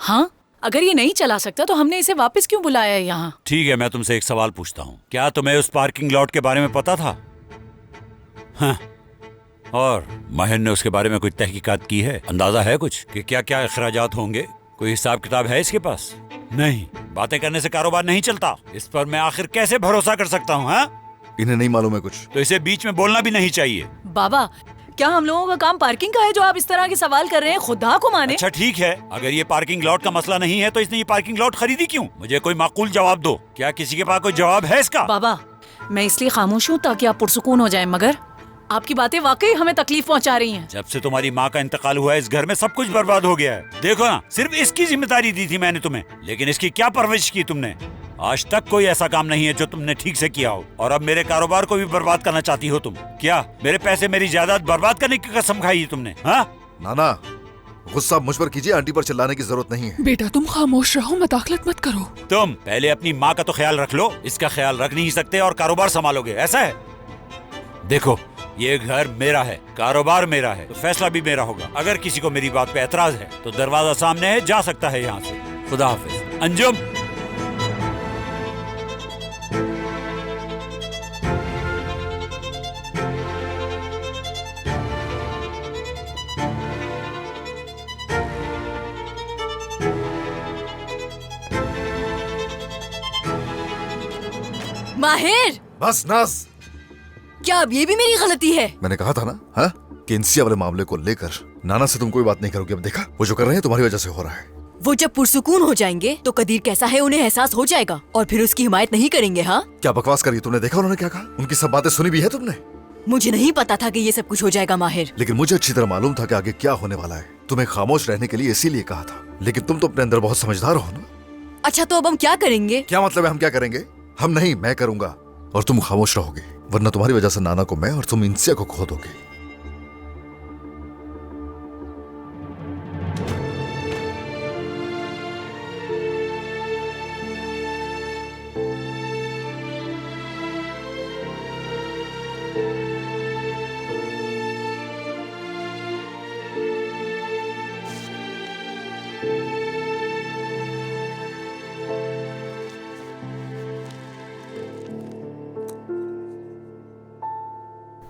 हाँ, अगर ये नहीं चला सकता तो हमने इसे वापस क्यों बुलाया है यहाँ? ठीक है, मैं तुमसे एक सवाल पूछता हूँ, क्या तुम्हें उस पार्किंग लॉट के बारे में पता था? हाँ। और माहिर ने उसके बारे में कुछ तहकीकात की है? अंदाजा है कुछ कि क्या क्या अखराजात होंगे? कोई हिसाब किताब है इसके पास? नहीं, बातें करने से कारोबार नहीं चलता। इस पर मैं आखिर कैसे भरोसा कर सकता हूँ? हाँ, इन्हें नहीं मालूम है कुछ, तो इसे बीच में बोलना भी नहीं चाहिए। बाबा, क्या हम लोगों का काम पार्किंग का है जो आप इस तरह के सवाल कर रहे हैं? खुदा को माने। अच्छा ठीक है, अगर ये पार्किंग लॉट का मसला नहीं है तो इसने ये पार्किंग लॉट खरीदी क्यों? मुझे कोई माकूल जवाब दो। क्या किसी के पास कोई जवाब है इसका? बाबा, मैं इसलिए खामोश हूँ ताकि आप पुरसुकून हो जाएं, मगर आपकी बातें वाकई हमें तकलीफ पहुँचा रही हैं। जब से तुम्हारी माँ का इंतकाल हुआ है इस घर में सब कुछ बर्बाद हो गया है। देखो ना, सिर्फ इसकी जिम्मेदारी दी थी मैंने तुम्हें, लेकिन इसकी क्या परवरिश की तुमने? आज तक कोई ऐसा काम नहीं है जो तुमने ठीक से किया हो, और अब मेरे कारोबार को भी बर्बाद करना चाहती हो तुम। क्या मेरे पैसे, मेरी जायदाद बर्बाद करने की कसम खाई है तुमने? हाँ नाना, गुस्सा मुझ पर कीजिए, आंटी पर चिल्लाने की जरूरत नहीं है। बेटा तुम खामोश रहो, मदाखलत मत करो। तुम पहले अपनी माँ का तो ख्याल रख लो, इसका ख्याल रख नहीं सकते और कारोबार संभालोगे, ऐसा है? देखो, ये घर मेरा है, कारोबार मेरा है, तो फैसला भी मेरा होगा। अगर किसी को मेरी बात पे एतराज है तो दरवाजा सामने है, जा सकता है यहाँ से। खुदा हाफिज। अंजुम। माहिर, बस नाज, क्या अब ये भी मेरी गलती है? मैंने कहा था ना, हाँ, कि इंसिया वाले मामले को लेकर नाना से तुम कोई बात नहीं करोगे। अब देखा, वो जो कर रहे हैं तुम्हारी वजह से हो रहा है। वो जब पुरसुकून हो जाएंगे तो कदीर कैसा है उन्हें एहसास हो जाएगा और फिर उसकी हिमायत नहीं करेंगे। हाँ, क्या बकवास करी? तुमने देखा उन्होंने क्या कहा? उनकी सब बातें सुनी भी है तुमने? मुझे नहीं पता था कि ये सब कुछ हो जाएगा माहिर। लेकिन मुझे अच्छी तरह मालूम था कि आगे क्या होने वाला है। तुम्हें खामोश रहने के लिए इसीलिए कहा था, लेकिन तुम तो अपने अंदर बहुत समझदार हो ना। अच्छा, तो अब हम क्या करेंगे? क्या मतलब है हम क्या करेंगे? हम नहीं, मैं करूंगा, और तुम खामोश रहोगे, वरना तुम्हारी वजह से नाना को मैं और तुम इंसिया को खो दोगे।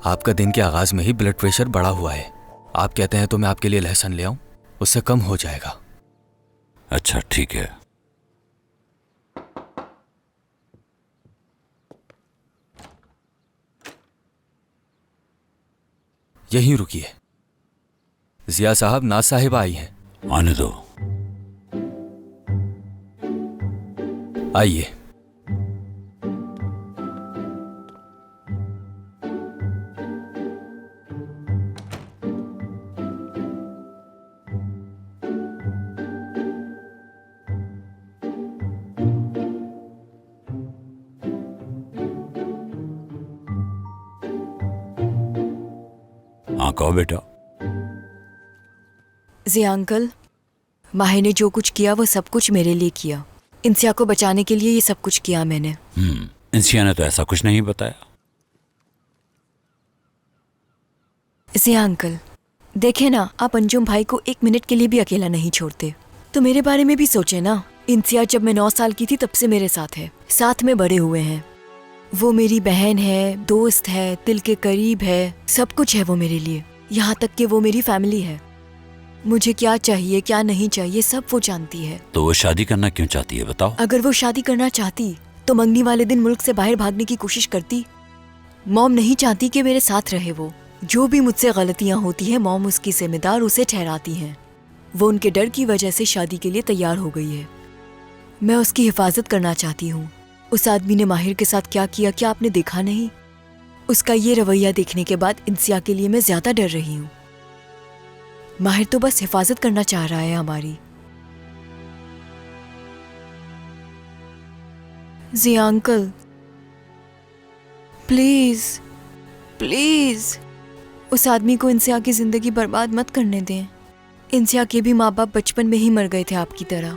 आपका दिन के आगाज में ही ब्लड प्रेशर बढ़ा हुआ है। आप कहते हैं तो मैं आपके लिए लहसुन ले आऊं, उससे कम हो जाएगा। अच्छा ठीक है। यहीं रुकिए। जिया साहब, नाज साहिबा आई हैं। आने दो। आइए। हाँ कहो बेटा। जिया अंकल, माहिर ने जो कुछ किया वो सब कुछ मेरे लिए किया। इंसिया को बचाने के लिए ये सब कुछ किया मैंने। इंसिया ने तो ऐसा कुछ नहीं बताया। जिया अंकल, देखे ना, आप अंजुम भाई को एक मिनट के लिए भी अकेला नहीं छोड़ते, तो मेरे बारे में भी सोचे ना। इंसिया जब मैं 9 साल की थी तब से मेरे साथ है, साथ में बड़े हुए हैं। वो मेरी बहन है, दोस्त है, दिल के करीब है, सब कुछ है वो मेरे लिए। यहाँ तक कि वो मेरी फैमिली है। मुझे क्या चाहिए क्या नहीं चाहिए सब वो जानती है। तो वो शादी करना क्यों चाहती है बताओ? अगर वो शादी करना चाहती तो मंगनी वाले दिन मुल्क से बाहर भागने की कोशिश करती। मॉम नहीं चाहती कि मेरे साथ रहे वो। जो भी मुझसे गलतियाँ होती है मॉम उसकी जिम्मेदार उसे ठहराती हैं। वो उनके डर की वजह से शादी के लिए तैयार हो गई है। मैं उसकी हिफाजत करना चाहती हूँ। उस आदमी ने माहिर के साथ क्या किया, क्या आपने देखा नहीं? उसका ये रवैया देखने के बाद इंसिया के लिए मैं ज्यादा डर रही हूँ। माहिर तो बस हिफाजत करना चाह रहा है हमारी। जिया अंकल, प्लीज प्लीज उस आदमी को इंसिया की जिंदगी बर्बाद मत करने दें। इंसिया के भी माँ बाप बचपन में ही मर गए थे आपकी तरह,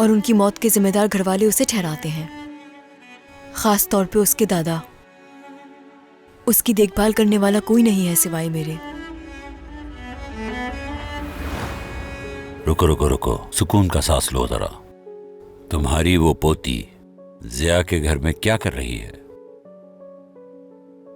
और उनकी मौत के जिम्मेदार घरवाले उसे ठहराते हैं, खास तौर पे उसके दादा। उसकी देखभाल करने वाला कोई नहीं है सिवाय मेरे। रुको रुको रुको, सुकून का सांस लो जरा। तुम्हारी वो पोती जिया के घर में क्या कर रही है?